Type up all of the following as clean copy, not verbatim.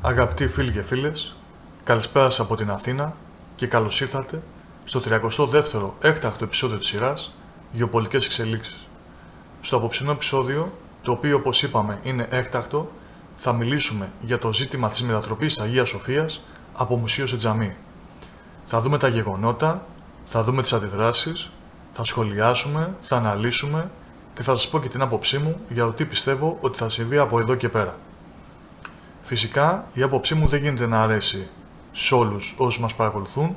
Αγαπητοί φίλοι και φίλες, καλησπέρα σας από την Αθήνα και καλώς ήρθατε στο 32ο έκτακτο επεισόδιο της σειράς Γεωπολιτικές εξελίξεις. Στο απόψινό επεισόδιο, το οποίο όπως είπαμε είναι έκτακτο, θα μιλήσουμε για το ζήτημα της μετατροπής της Αγίας Σοφίας από μουσείο σε τζαμί. Θα δούμε τα γεγονότα, θα δούμε τις αντιδράσεις, θα σχολιάσουμε, θα αναλύσουμε και θα σας πω και την άποψή μου για το τι πιστεύω ότι θα συμβεί από εδώ και πέρα. Φυσικά, η άποψή μου δεν γίνεται να αρέσει σε όλους όσους μας παρακολουθούν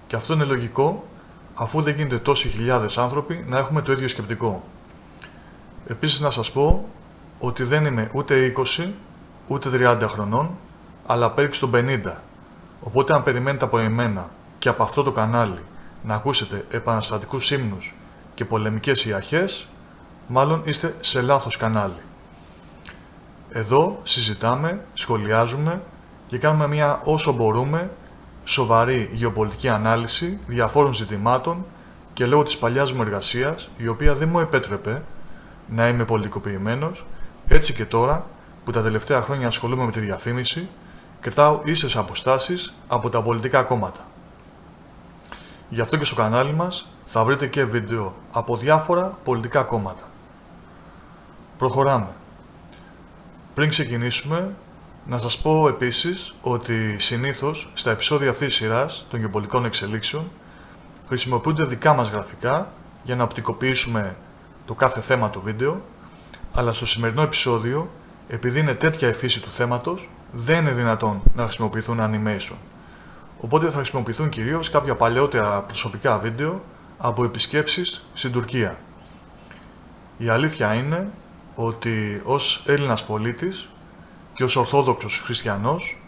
και αυτό είναι λογικό, αφού δεν γίνεται τόσοι χιλιάδες άνθρωποι να έχουμε το ίδιο σκεπτικό. Επίσης να σας πω ότι δεν είμαι ούτε 20 ούτε 30 χρονών, αλλά πέριξ των 50. Οπότε αν περιμένετε από εμένα και από αυτό το κανάλι να ακούσετε επαναστατικούς ύμνους και πολεμικές ιαχές, μάλλον είστε σε λάθος κανάλι. Εδώ συζητάμε, σχολιάζουμε και κάνουμε μια όσο μπορούμε σοβαρή γεωπολιτική ανάλυση διαφόρων ζητημάτων και λόγω της παλιάς μου εργασίας, η οποία δεν μου επέτρεπε να είμαι πολιτικοποιημένος, έτσι και τώρα που τα τελευταία χρόνια ασχολούμαι με τη διαφήμιση, κρατάω ίσες αποστάσεις από τα πολιτικά κόμματα. Γι' αυτό και στο κανάλι μας θα βρείτε και βίντεο από διάφορα πολιτικά κόμματα. Προχωράμε. Πριν ξεκινήσουμε, να σας πω επίσης ότι συνήθως στα επεισόδια αυτής της σειράς των γεωπολιτικών εξελίξεων χρησιμοποιούνται δικά μας γραφικά για να οπτικοποιήσουμε το κάθε θέμα του βίντεο, αλλά στο σημερινό επεισόδιο, επειδή είναι τέτοια η φύση του θέματος, δεν είναι δυνατόν να χρησιμοποιηθούν animation. Οπότε θα χρησιμοποιηθούν κυρίως κάποια παλαιότερα προσωπικά βίντεο από επισκέψεις στην Τουρκία. Η αλήθεια είναι ότι ως Έλληνας πολίτης και ως Ορθόδοξος Χριστιανός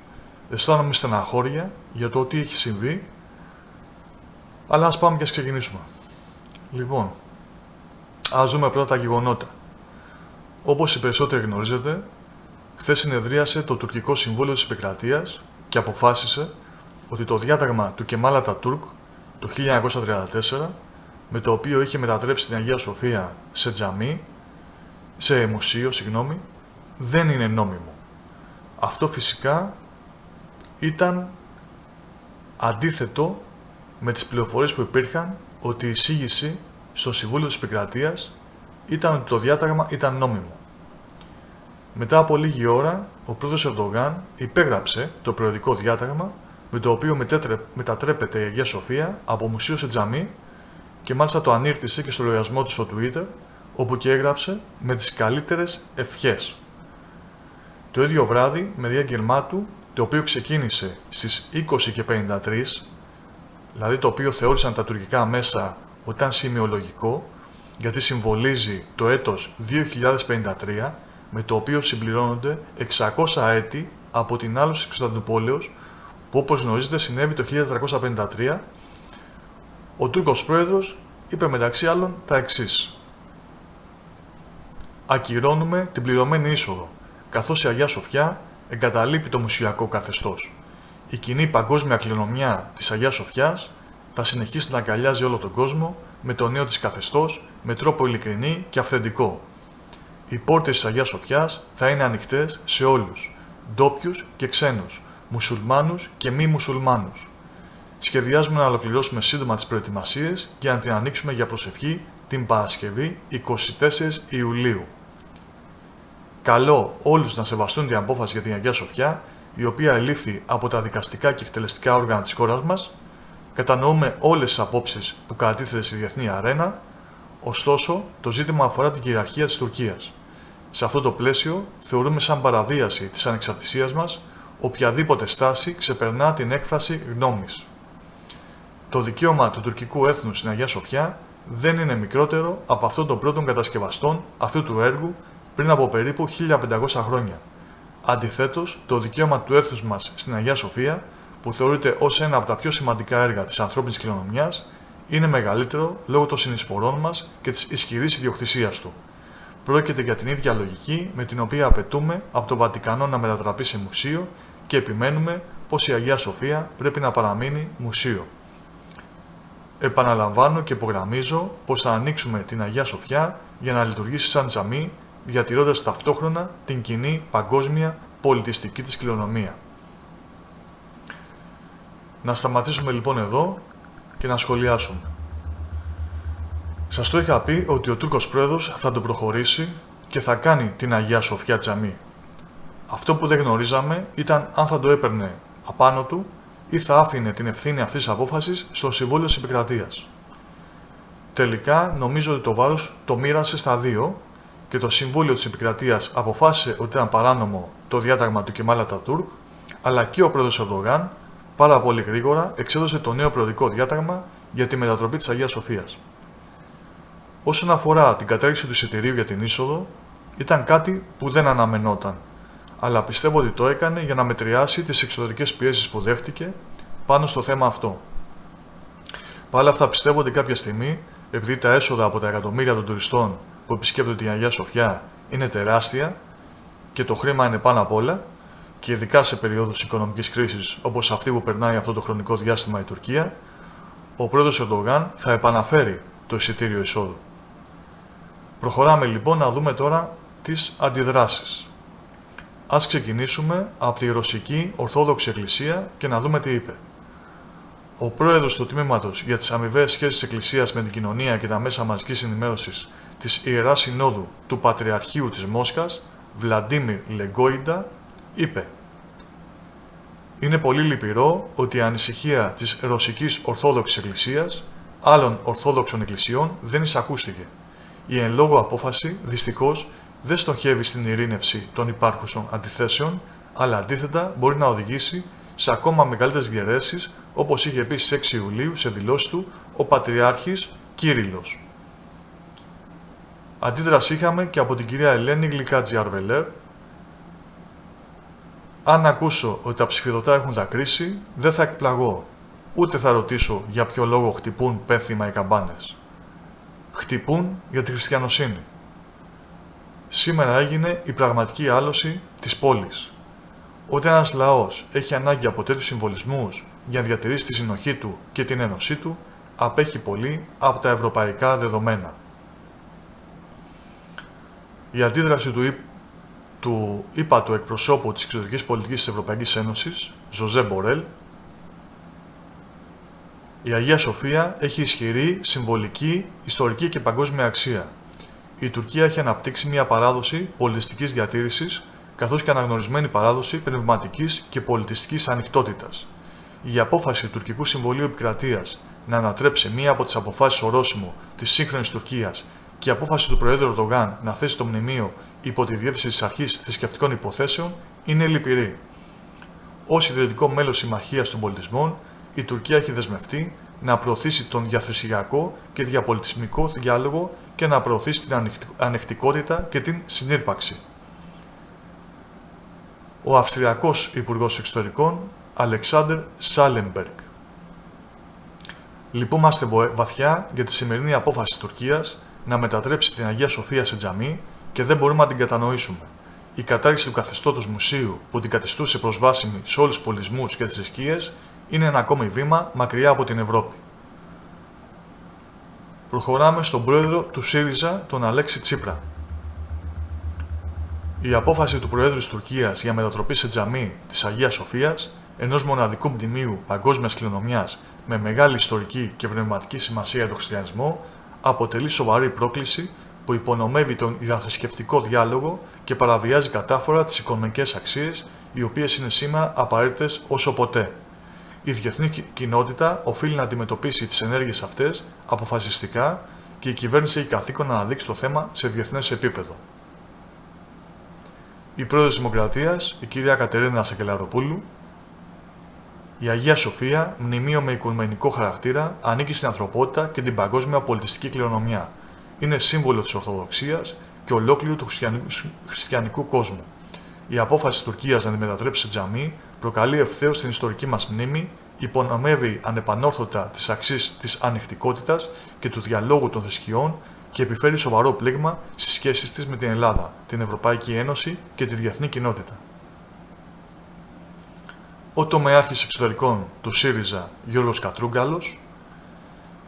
αισθάνομαι στεναχώρια για το τι έχει συμβεί, αλλά ας πάμε και ας ξεκινήσουμε. Λοιπόν, ας δούμε πρώτα τα γεγονότα. Όπως οι περισσότεροι γνωρίζετε, χθες συνεδρίασε το Τουρκικό Συμβούλιο της Επικρατείας και αποφάσισε ότι το διάταγμα του Κεμάλ Ατατούρκ το 1934, με το οποίο είχε μετατρέψει την Αγία Σοφία σε μουσείο, δεν είναι νόμιμο. Αυτό φυσικά ήταν αντίθετο με τις πληροφορίες που υπήρχαν ότι η εισήγηση στο Συμβούλιο της Επικρατείας ήταν ότι το διάταγμα ήταν νόμιμο. Μετά από λίγη ώρα, ο πρόεδρος Ερντογάν υπέγραψε το προεδρικό διάταγμα με το οποίο μετατρέπεται η Αγία Σοφία από μουσείο σε τζαμί και μάλιστα το ανήρτησε και στο λογαριασμό του στο Twitter, όπου και έγραψε με τις καλύτερες ευχές. Το ίδιο βράδυ, με διάγγελμά του, το οποίο ξεκίνησε στις 20:53, δηλαδή το οποίο θεώρησαν τα τουρκικά μέσα ότι ήταν σημειολογικό, γιατί συμβολίζει το έτος 2053, με το οποίο συμπληρώνονται 600 έτη από την άλωση της Κωνσταντινούπολεως, που όπως γνωρίζετε συνέβη το 1453, ο Τούρκος πρόεδρος είπε μεταξύ άλλων τα εξής. Ακυρώνουμε την πληρωμένη είσοδο, καθώς η Αγία Σοφιά εγκαταλείπει το μουσιακό καθεστώς. Η κοινή παγκόσμια κληρονομιά της Αγίας Σοφιάς θα συνεχίσει να αγκαλιάζει όλο τον κόσμο με το νέο της καθεστώς με τρόπο ειλικρινή και αυθεντικό. Οι πόρτες της Αγίας Σοφιάς θα είναι ανοιχτές σε όλους, ντόπιους και ξένους, μουσουλμάνους και μη μουσουλμάνους. Σχεδιάζουμε να ολοκληρώσουμε σύντομα τις προετοιμασίες και να την ανοίξουμε για προσευχή την Παρασκευή 24 Ιουλίου. Καλώ όλους να σεβαστούν την απόφαση για την Αγία Σοφιά, η οποία ελήφθη από τα δικαστικά και εκτελεστικά όργανα της χώρας μας. Κατανοούμε όλες τις απόψεις που κατατίθεται στη διεθνή αρένα, ωστόσο το ζήτημα αφορά την κυριαρχία της Τουρκίας. Σε αυτό το πλαίσιο θεωρούμε σαν παραβίαση της ανεξαρτησίας μας οποιαδήποτε στάση ξεπερνά την έκφραση γνώμης. Το δικαίωμα του τουρκικού έθνους στην Αγία Σοφιά δεν είναι μικρότερο από αυτό των πρώτων κατασκευαστών αυτού του έργου πριν από περίπου 1500 χρόνια. Αντιθέτως, το δικαίωμα του έθνους μας στην Αγία Σοφία, που θεωρείται ως ένα από τα πιο σημαντικά έργα της ανθρώπινης κληρονομιάς, είναι μεγαλύτερο λόγω των συνεισφορών μας και της ισχυρής ιδιοκτησίας του. Πρόκειται για την ίδια λογική με την οποία απαιτούμε από το Βατικανό να μετατραπεί σε μουσείο και επιμένουμε πως η Αγία Σοφία πρέπει να παραμείνει μουσείο. Επαναλαμβάνω και υπογραμμίζω πως θα ανοίξουμε την Αγία Σοφιά για να λειτουργήσει σαν τζαμί, διατηρώντας ταυτόχρονα την κοινή παγκόσμια πολιτιστική της κληρονομία. Να σταματήσουμε λοιπόν εδώ και να σχολιάσουμε. Σας το είχα πει ότι ο Τούρκος πρόεδρος θα τον προχωρήσει και θα κάνει την Αγία Σοφιά τζαμί. Αυτό που δεν γνωρίζαμε ήταν αν θα το έπαιρνε απάνω του ή θα άφηνε την ευθύνη αυτής της απόφασης στο Συμβούλιο της Επικρατείας. Τελικά νομίζω ότι το βάρος το μοίρασε στα δύο και το Συμβούλιο της Επικρατείας αποφάσισε ότι ήταν παράνομο το διάταγμα του Κεμάλ Ατατούρκ, αλλά και ο πρόεδρος Ερντογάν πάρα πολύ γρήγορα εξέδωσε το νέο προεδρικό διάταγμα για τη μετατροπή της Αγίας Σοφίας. Όσον αφορά την κατάργηση του εισιτηρίου για την είσοδο, ήταν κάτι που δεν αναμενόταν, αλλά πιστεύω ότι το έκανε για να μετριάσει τις εξωτερικές πιέσεις που δέχτηκε πάνω στο θέμα αυτό. Παρ' όλα αυτά πιστεύω ότι κάποια στιγμή, επειδή τα έσοδα από τα εκατομμύρια των τουριστών που επισκέπτονται την Αγία Σοφιά είναι τεράστια και το χρήμα είναι πάνω απ' όλα, και ειδικά σε περίοδους οικονομικής κρίσης όπως αυτή που περνάει αυτό το χρονικό διάστημα η Τουρκία, ο πρόεδρος Ερντογάν θα επαναφέρει το εισιτήριο εισόδου. Προχωράμε λοιπόν να δούμε τώρα τις αντιδράσεις. Ας ξεκινήσουμε από τη Ρωσική Ορθόδοξη Εκκλησία και να δούμε τι είπε. Ο πρόεδρος του Τμήματος για τις αμοιβαίες σχέσεις της Εκκλησίας με την κοινωνία και τα μέσα μαζικής ενημέρωσης της Ιεράς Συνόδου του Πατριαρχείου της Μόσχας, Βλαντίμιρ Λεγκόιντα, είπε: «Είναι πολύ λυπηρό ότι η ανησυχία της Ρωσικής Ορθόδοξης Εκκλησίας, άλλων Ορθόδοξων Εκκλησιών, δεν εισακούστηκε. Η εν λόγω απόφαση, δυστυχώς, δεν στοχεύει στην ειρήνευση των υπάρχουσων αντιθέσεων, αλλά αντίθετα μπορεί να οδηγήσει σε ακόμα μεγαλύτερες διαιρέσεις, όπως είχε πει στις 6 Ιουλίου σε δηλώσεις του ο Πατριάρχης Κύριλλος». Αντίδραση είχαμε και από την κυρία Ελένη Γλυκάτζη Αρβελέρ. «Αν ακούσω ότι τα ψηφιδωτά έχουν δακρύσει, δεν θα εκπλαγώ, ούτε θα ρωτήσω για ποιο λόγο χτυπούν πένθυμα οι καμπάνες. Χτυπούν για τη χριστιανοσύνη. Σήμερα έγινε η πραγματική άλωση της πόλης. Όταν ένας λαός έχει ανάγκη από τέτοιους συμβολισμούς για να διατηρήσει τη συνοχή του και την ένωσή του, απέχει πολύ από τα ευρωπαϊκά δεδομένα». Η αντίδραση του ύπατου εκπροσώπου της εξωτερικής πολιτικής της Ευρωπαϊκής Ένωσης, Ζωζέ Μπορέλ: «Η Αγία Σοφία έχει ισχυρή, συμβολική, ιστορική και παγκόσμια αξία. Η Τουρκία έχει αναπτύξει μια παράδοση πολιτιστικής διατήρησης, καθώς και αναγνωρισμένη παράδοση πνευματικής και πολιτιστικής ανοιχτότητας. Η απόφαση του Τουρκικού Συμβουλίου Επικρατείας να ανατρέψει μία από τις αποφάσεις ορόσημου της σύγχρονης Τουρκίας και η απόφαση του Προέδρου Ερντογάν να θέσει το μνημείο υπό τη διεύθυνση της Αρχής Θρησκευτικών Υποθέσεων είναι λυπηρή. Ως ιδρυτικό μέλος Συμμαχίας των Πολιτισμών, η Τουρκία έχει δεσμευτεί να προωθήσει τον διαθρησκευτικό και διαπολιτισμικό διάλογο και να προωθήσει την ανεκτικότητα και την συνύπαρξη». Ο Αυστριακός Υπουργός Εξωτερικών, Αλεξάντερ Σάλεμπεργκ: «Λυπούμαστε βαθιά για τη σημερινή απόφαση της Τουρκίας να μετατρέψει την Αγία Σοφία σε τζαμί και δεν μπορούμε να την κατανοήσουμε. Η κατάργηση του καθεστώτος μουσείου που την καθιστούσε προσβάσιμη σε όλους τους πολιτισμούς και τις θρησκείες είναι ένα ακόμη βήμα μακριά από την Ευρώπη». Προχωράμε στον πρόεδρο του ΣΥΡΙΖΑ, τον Αλέξη Τσίπρα. «Η απόφαση του Προέδρου της Τουρκίας για μετατροπή σε τζαμί της Αγίας Σοφίας, ενός μοναδικού μνημείου παγκόσμιας κληρονομιάς με μεγάλη ιστορική και πνευματική σημασία για τον χριστιανισμό, αποτελεί σοβαρή πρόκληση που υπονομεύει τον διαθρησκευτικό διάλογο και παραβιάζει κατάφορα τις οικονομικές αξίες, οι οποίες είναι σήμερα απαραίτητες όσο ποτέ. Η διεθνή κοινότητα οφείλει να αντιμετωπίσει τις ενέργειες αυτές αποφασιστικά και η κυβέρνηση έχει καθήκον να αναδείξει το θέμα σε διεθνές επίπεδο». Η πρόεδρος της Δημοκρατίας, η κυρία Κατερίνα Σακελαροπούλου: «Η Αγία Σοφία, μνημείο με οικουμενικό χαρακτήρα, ανήκει στην ανθρωπότητα και την παγκόσμια πολιτιστική κληρονομιά. Είναι σύμβολο της Ορθοδοξίας και ολόκληρου του χριστιανικού κόσμου. Η απόφαση της Τουρκίας να τη μετατρέψει σε τζαμί προκαλεί ευθέως την ιστορική μας μνήμη, υπονομεύει ανεπανόρθωτα τις αξίες της ανεκτικότητας και του διαλόγου των θρησκειών και επιφέρει σοβαρό πλήγμα στις σχέσεις της με την Ελλάδα, την Ευρωπαϊκή Ένωση και τη διεθνή κοινότητα». Ο τομεάρχης εξωτερικών του ΣΥΡΙΖΑ, Γιώργος Κατρούγκαλος: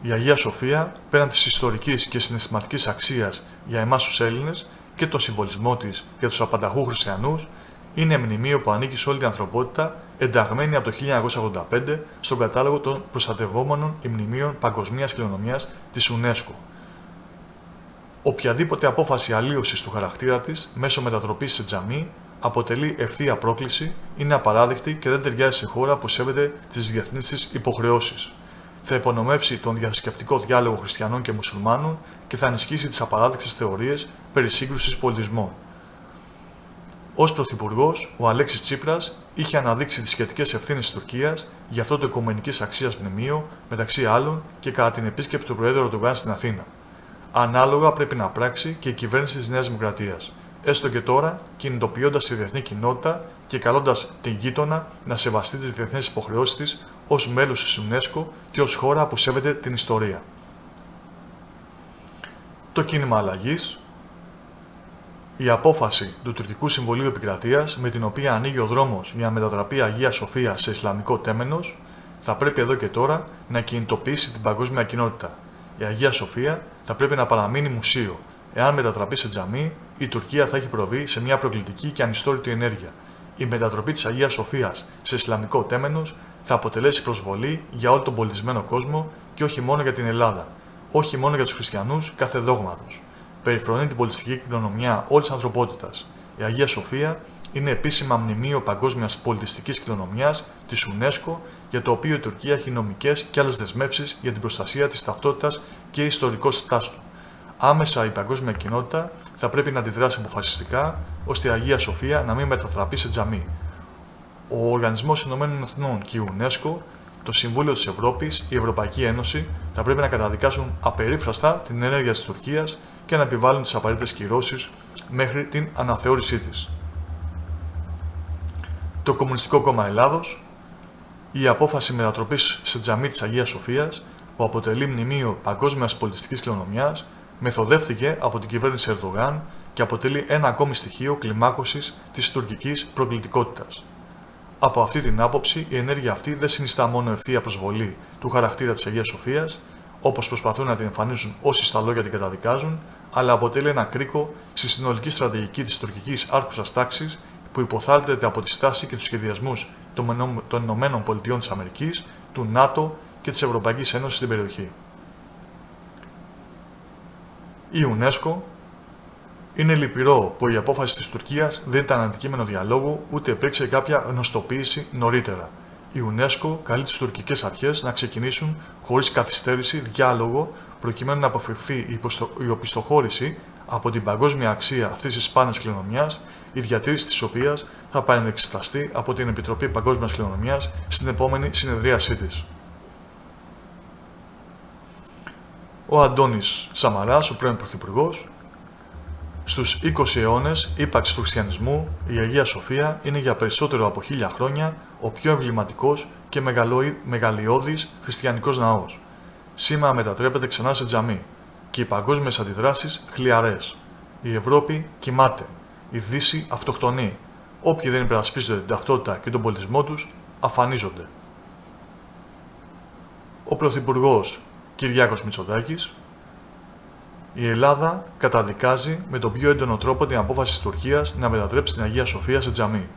«Η Αγία Σοφία, πέραν της ιστορικής και συναισθηματικής αξίας για εμάς τους Έλληνες και τον συμβολισμό της για τους απανταχού χριστιανούς, είναι μνημείο που ανήκει σε όλη την ανθρωπότητα ενταγμένη από το 1985 στον κατάλογο των προστατευόμενων μνημείων παγκοσμίας κληρονομιάς της UNESCO. Οποιαδήποτε απόφαση αλλίωσης του χαρακτήρα της μέσω μετατροπής σε τζαμί αποτελεί ευθεία πρόκληση, είναι απαράδεκτη και δεν ταιριάζει σε χώρα που σέβεται τις διεθνείς της υποχρεώσεις. Θα υπονομεύσει τον διαθρησκευτικό διάλογο χριστιανών και μουσουλμάνων και θα ενισχύσει τις απαράδεκτες θεωρίες περί σύγκρουσης πολιτισμών. Ως Πρωθυπουργός, ο Αλέξης Τσίπρας είχε αναδείξει τις σχετικές ευθύνες της Τουρκίας για αυτό το οικουμενικής αξίας μνημείο, μεταξύ άλλων και κατά την επίσκεψη του Προέδρου Ερντογάν στην Αθήνα. Ανάλογα πρέπει να πράξει και η κυβέρνηση της Νέας Δημοκρατίας, έστω και τώρα κινητοποιώντας τη διεθνή κοινότητα και καλώντας την γείτονα να σεβαστεί τις διεθνείς υποχρεώσεις της ως μέλος της UNESCO και ως χώρα που σέβεται την ιστορία. Το κίνημα αλλαγής. Η απόφαση του Τουρκικού Συμβουλίου Επικρατείας, με την οποία ανοίγει ο δρόμος για να μετατραπεί η Αγία Σοφία σε Ισλαμικό τέμενος, θα πρέπει εδώ και τώρα να κινητοποιήσει την παγκόσμια κοινότητα. Η Αγία Σοφία θα πρέπει να παραμείνει μουσείο. Εάν μετατραπεί σε τζαμί, η Τουρκία θα έχει προβεί σε μια προκλητική και ανιστόρητη ενέργεια. Η μετατροπή της Αγίας Σοφίας σε Ισλαμικό τέμενος θα αποτελέσει προσβολή για όλο τον πολιτισμένο κόσμο και όχι μόνο για την Ελλάδα, όχι μόνο για τους χριστιανούς κάθε δόγματος. Περιφρονεί την πολιτιστική κληρονομιά όλης της ανθρωπότητας. Η Αγία Σοφία είναι επίσημα μνημείο παγκόσμιας πολιτιστικής κληρονομιάς της UNESCO, για το οποίο η Τουρκία έχει νομικές και άλλες δεσμεύσεις για την προστασία της ταυτότητας και ιστορικότητάς του. Άμεσα η παγκόσμια κοινότητα θα πρέπει να αντιδράσει αποφασιστικά, ώστε η Αγία Σοφία να μην μετατραπεί σε τζαμί. Ο Οργανισμός Ηνωμένων Εθνών και η UNESCO, το Συμβούλιο της Ευρώπης, η Ευρωπαϊκή Ένωση θα πρέπει να καταδικάσουν απερίφραστα την ενέργεια της Τουρκίας και να επιβάλλουν τις απαραίτητες κυρώσεις μέχρι την αναθεώρησή της. Το Κομμουνιστικό Κόμμα Ελλάδος. Η απόφαση μετατροπής σε τζαμί της Αγίας Σοφίας, που αποτελεί μνημείο παγκόσμιας πολιτιστικής κληρονομιάς, μεθοδεύτηκε από την κυβέρνηση Ερντογάν και αποτελεί ένα ακόμη στοιχείο κλιμάκωσης της τουρκικής προκλητικότητας. Από αυτή την άποψη, η ενέργεια αυτή δεν συνιστά μόνο ευθεία προσβολή του χαρακτήρα της Αγίας Σοφίας, όπως προσπαθούν να την εμφανίζουν όσοι στα λόγια την καταδικάζουν, αλλά αποτελεί ένα κρίκο στη συνολική στρατηγική της τουρκικής άρχουσας τάξης που υποθάλπτεται από τη στάση και τους σχεδιασμούς των ΗΠΑ, του ΝΑΤΟ και της Ευρωπαϊκής Ένωσης στην περιοχή. Η UNESCO. Είναι λυπηρό που η απόφαση της Τουρκίας δεν ήταν αντικείμενο διαλόγου ούτε υπήρξε κάποια γνωστοποίηση νωρίτερα. Η UNESCO καλεί τις τουρκικές αρχές να ξεκινήσουν χωρίς καθυστέρηση διάλογο προκειμένου να αποφευθεί η οπισθοχώρηση από την παγκόσμια αξία αυτής της σπάνιας κληρονομιάς, η διατήρηση της οποίας θα επανεξεταστεί από την Επιτροπή Παγκόσμιας Κληρονομιάς στην επόμενη συνεδρίασή της. Ο Αντώνης Σαμαράς, ο πρώην Πρωθυπουργός. Στους 20 αιώνες ύπαρξης του χριστιανισμού, η Αγία Σοφία είναι για περισσότερο από 1000 χρόνια ο πιο εμβληματικός και μεγαλειώδης χριστιανικός ναός. Σήμερα μετατρέπεται ξανά σε τζαμί και οι παγκόσμιες αντιδράσεις χλιαρές. Η Ευρώπη κοιμάται, η Δύση αυτοκτονεί. Όποιοι δεν υπερασπίζονται την ταυτότητα και τον πολιτισμό τους, αφανίζονται. Ο Πρωθυπουργός Κυριάκος Μητσοτάκης. Η Ελλάδα καταδικάζει με τον πιο έντονο τρόπο την απόφαση της Τουρκίας να μετατρέψει την Αγία Σοφία σε τζαμί.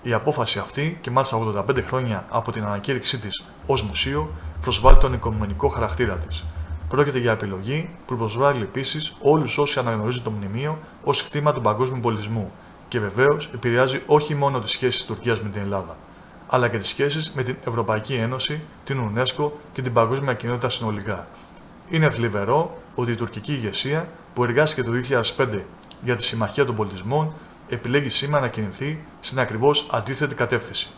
Η απόφαση αυτή, και μάλιστα 85 χρόνια από την ανακήρυξή της ως μουσείο, προσβάλλει τον οικουμενικό χαρακτήρα της. Πρόκειται για επιλογή που προσβάλλει επίσης όλους όσοι αναγνωρίζουν το μνημείο ως κτήμα του παγκόσμιου πολιτισμού και βεβαίως επηρεάζει όχι μόνο τις σχέσεις της Τουρκίας με την Ελλάδα, αλλά και τις σχέσεις με την Ευρωπαϊκή Ένωση, την UNESCO και την παγκόσμια κοινότητα συνολικά. Είναι θλιβερό ότι η τουρκική ηγεσία, που εργάστηκε το 2005 για τη Συμμαχία των Πολιτισμών, επιλέγει σήμερα να κινηθεί στην ακριβώς αντίθετη κατεύθυνση.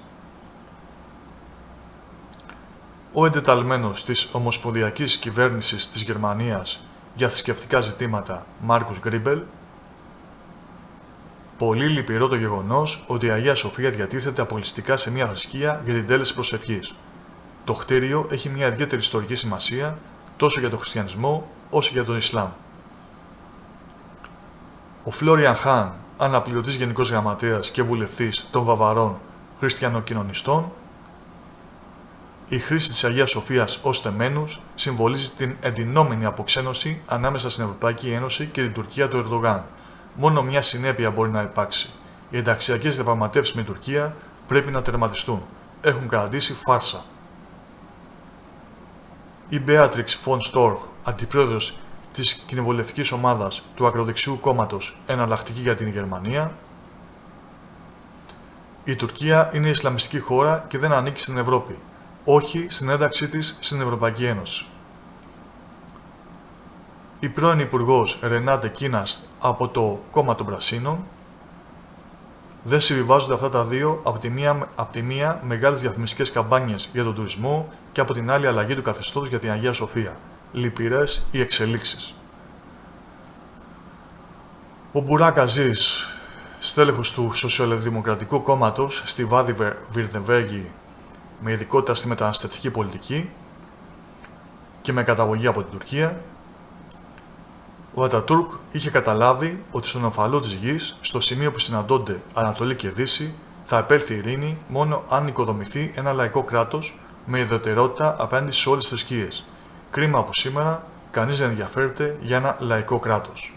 Ο εντεταλμένος της Ομοσπονδιακής Κυβέρνησης της Γερμανίας για θρησκευτικά ζητήματα, Μάρκους Γκρίμπελ. Πολύ λυπηρό το γεγονός ότι η Αγία Σοφία διατίθεται αποκλειστικά σε μια θρησκεία για την τέλεση προσευχής. Το κτίριο έχει μια ιδιαίτερη ιστορική σημασία τόσο για τον χριστιανισμό όσο για τον Ισλάμ. Ο Φλόριαν Χάν, αναπληρωτής Γενικός Γραμματέας και βουλευτής των Βαβαρών Χριστιανοκοινωνιστών. Η χρήση της Αγίας Σοφίας ως θεμένους συμβολίζει την εντυνόμενη αποξένωση ανάμεσα στην Ευρωπαϊκή Ένωση και την Τουρκία του Ερντογάν. Μόνο μια συνέπεια μπορεί να υπάρξει. Οι ενταξιακές διαπραγματεύσεις με την Τουρκία πρέπει να τερματιστούν. έχουν καταντήσει φάρσα. Η Beatrix von Storch, αντιπρόεδρος της κοινοβουλευτικής ομάδας του ακροδεξιού κόμματος Εναλλακτική για την Γερμανία. Η Τουρκία είναι Ισλαμιστική χώρα και δεν ανήκει στην Ευρώπη, όχι στην ένταξή της στην Ευρωπαϊκή Ένωση. Η πρώην Υπουργός Ρενάτε Κίναστ από το κόμμα των Πρασίνων. Δεν συμβιβάζονται αυτά τα δύο, από τη μία μεγάλες διαφημιστικές καμπάνιες για τον τουρισμό και από την άλλη αλλαγή του καθεστώτος για την Αγία Σοφία. Λυπηρές οι εξελίξεις. Ο Μπουράκ Αζίζ, στέλεχος του Σοσιαλδημοκρατικού Κόμματος στη Βάδη Βιρτεμβέργη με ειδικότητα στη μεταναστευτική πολιτική και με καταγωγή από την Τουρκία, ο Ατατούρκ είχε καταλάβει ότι στον ομφαλό της γης, στο σημείο που συναντώνται Ανατολή και Δύση, θα επέλθει ειρήνη μόνο αν οικοδομηθεί ένα λαϊκό κράτος με ιδιαιτερότητα απέναντι σε όλες τις θρησκείες. Κρίμα που σήμερα κανείς δεν ενδιαφέρεται για ένα λαϊκό κράτος.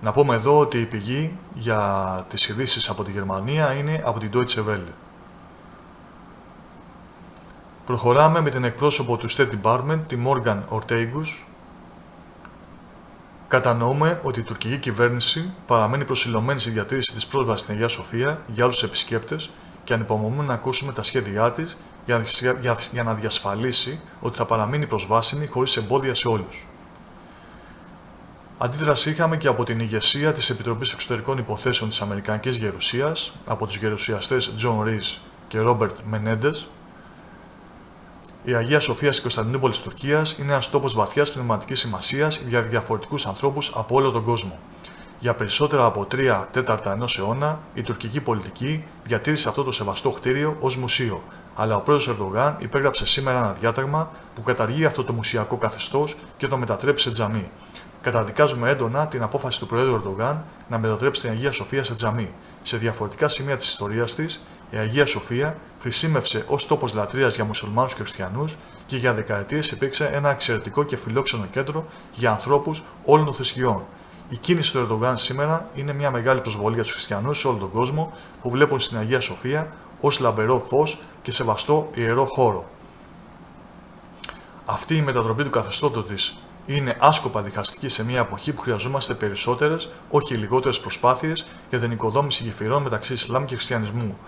Να πούμε εδώ ότι η πηγή για τις ειδήσεις από τη Γερμανία είναι από την Deutsche Welle. Προχωράμε με την εκπρόσωπο του State Department, τη Morgan Ortagus. Κατανοούμε ότι η τουρκική κυβέρνηση παραμένει προσιλωμένη στη διατήρηση της πρόσβασης στην Αγία Σοφία για όλους τους επισκέπτες και ανυπομονούμε να ακούσουμε τα σχέδιά της για να διασφαλίσει ότι θα παραμείνει προσβάσιμη χωρίς εμπόδια σε όλους. Αντίδραση είχαμε και από την ηγεσία της Επιτροπής Εξωτερικών Υποθέσεων της Αμερικανικής Γερουσίας, από τους γερουσιαστές John Rees και Robert Menendez. Η Αγία Σοφία της Κωνσταντινούπολης της Τουρκίας είναι ένας τόπος βαθιάς πνευματικής σημασίας για διαφορετικούς ανθρώπους από όλο τον κόσμο. Για περισσότερα από 3/4 ενός αιώνα, η τουρκική πολιτική διατήρησε αυτό το σεβαστό κτίριο ως μουσείο, αλλά ο πρόεδρος Ερντογάν υπέγραψε σήμερα ένα διάταγμα που καταργεί αυτό το μουσιακό καθεστώς και το μετατρέψει σε τζαμί. Καταδικάζουμε έντονα την απόφαση του Προέδρου Ερντογάν να μετατρέψει την Αγία Σοφία σε τζαμί. Σε διαφορετικά σημεία της ιστορίας της, η Αγία Σοφία χρησιμεύσε ως τόπος λατρείας για μουσουλμάνους και χριστιανούς και για δεκαετίες υπήρξε ένα εξαιρετικό και φιλόξενο κέντρο για ανθρώπους όλων των θρησκειών. Η κίνηση του Ερντογάν σήμερα είναι μια μεγάλη προσβολή για τους χριστιανούς σε όλο τον κόσμο που βλέπουν στην Αγία Σοφία ως λαμπερό φως και σεβαστό ιερό χώρο. Αυτή η μετατροπή του καθεστώτος της είναι άσκοπα διχαστική σε μια εποχή που χρειαζόμαστε περισσότερες, όχι λιγότερες προσπάθειες για την οικοδόμηση γεφυρών μεταξύ Ισλάμ και Χριστιανισμού.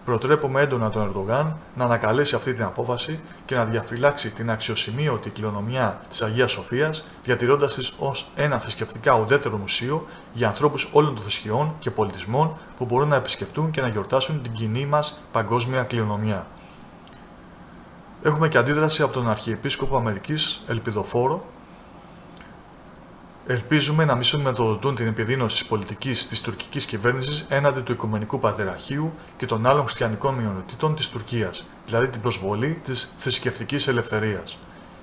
Προτρέπουμε έντονα τον Ερντογάν να ανακαλέσει αυτή την απόφαση και να διαφυλάξει την αξιοσημείωτη κληρονομιά της Αγίας Σοφίας, διατηρώντας της ως ένα θρησκευτικά ουδέτερο μουσείο για ανθρώπους όλων των θρησκειών και πολιτισμών που μπορούν να επισκεφτούν και να γιορτάσουν την κοινή μας παγκόσμια κληρονομιά. Έχουμε και αντίδραση από τον Αρχιεπίσκοπο Αμερικής Ελπιδοφόρο. Ελπίζουμε να μην συμμετοδοτούν την επιδείνωση της πολιτικής της τουρκικής κυβέρνησης έναντι του Οικουμενικού Πατριαρχείου και των άλλων χριστιανικών μειονοτήτων της Τουρκίας, δηλαδή την προσβολή της θρησκευτικής ελευθερίας.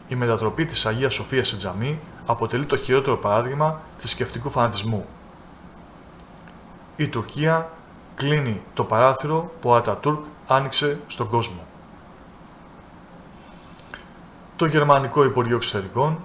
Η μετατροπή της Αγίας Σοφίας σε τζαμί αποτελεί το χειρότερο παράδειγμα θρησκευτικού φανατισμού. Η Τουρκία κλείνει το παράθυρο που ο Ατατούρκ άνοιξε στον κόσμο. Το Γερμανικό Υπουργείο Εξωτερικών.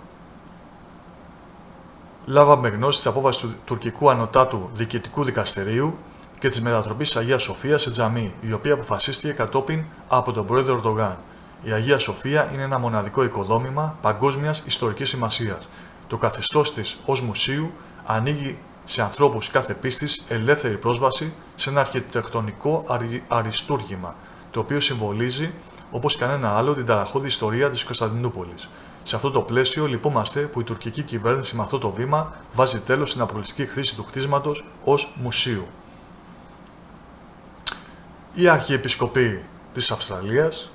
Λάβαμε γνώση της απόφασης του τουρκικού ανωτάτου διοικητικού δικαστηρίου και της μετατροπής της Αγίας Σοφίας σε τζαμί, η οποία αποφασίστηκε κατόπιν από τον πρόεδρο Ερντογάν. Η Αγία Σοφία είναι ένα μοναδικό οικοδόμημα παγκόσμιας ιστορικής σημασίας. Το καθεστώς της ως μουσείου ανοίγει σε ανθρώπους κάθε πίστης ελεύθερη πρόσβαση σε ένα αρχιτεκτονικό αριστούργημα, το οποίο συμβολίζει όπως κανένα άλλο την ταραχώδη ιστορία της Κωνσταντινούπολης. Σε αυτό το πλαίσιο λυπόμαστε που η τουρκική κυβέρνηση με αυτό το βήμα βάζει τέλος στην αποκλειστική χρήση του κτίσματος ως μουσείου. Η Αρχιεπισκοπή της Αυστραλίας.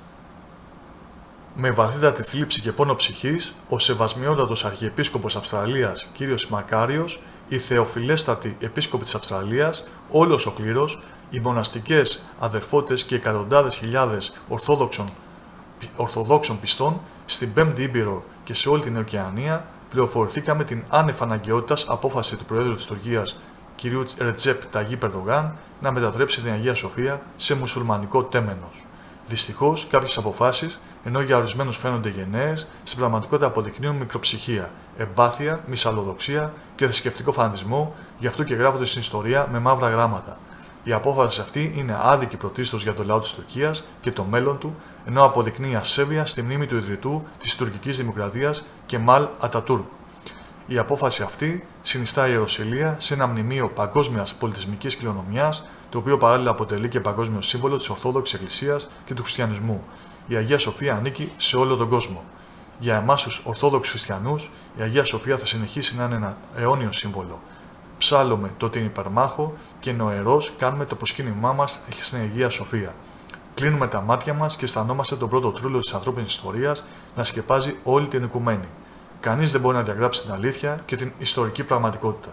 Με βαθύτατη θλίψη και πόνο ψυχής, ο σεβασμιότατος Αρχιεπίσκοπος Αυστραλίας κ. Μακάριος, η θεοφιλέστατη επίσκοπη της Αυστραλίας, όλος ο κλήρος, οι μοναστικές αδερφότητες και εκατοντάδες χιλιάδες ορθοδόξων πιστών στην 5η Ήπειρο και σε όλη την Οκεανία πληροφορηθήκαμε την άνευ αναγκαιότητας απόφαση του Προέδρου της Τουρκίας κ. Ρετζέπ Ταγίπ Ερντογάν να μετατρέψει την Αγία Σοφία σε μουσουλμανικό τέμενος. Δυστυχώς, κάποιες αποφάσεις, ενώ για ορισμένους φαίνονται γενναίες, στην πραγματικότητα αποδεικνύουν μικροψυχία, εμπάθεια, μυσαλλοδοξία και θρησκευτικό φανατισμό, γι' αυτό και γράφονται στην ιστορία με μαύρα γράμματα. Η απόφαση αυτή είναι άδικη πρωτίστως για το λαό της Τουρκίας και το μέλλον του, ενώ αποδεικνύει ασέβεια στη μνήμη του ιδρυτού της τουρκικής δημοκρατίας Κεμάλ Ατατούρκ. Η απόφαση αυτή συνιστά η Ιεροσυλία σε ένα μνημείο παγκόσμιας πολιτισμικής κληρονομιάς, το οποίο παράλληλα αποτελεί και παγκόσμιο σύμβολο της Ορθόδοξης Εκκλησίας και του Χριστιανισμού. Η Αγία Σοφία ανήκει σε όλο τον κόσμο. Για εμάς τους Ορθόδοξους Χριστιανούς, η Αγία Σοφία θα συνεχίσει να είναι ένα αιώνιο σύμβολο. Ψάλλουμε το την υπερμάχο και νοερός κάνουμε το προσκύνημά μας στην Αγία Σοφία. Κλείνουμε τα μάτια μας και αισθανόμαστε τον πρώτο τρούλο της ανθρώπινης ιστορίας να σκεπάζει όλη την οικουμένη. Κανείς δεν μπορεί να διαγράψει την αλήθεια και την ιστορική πραγματικότητα.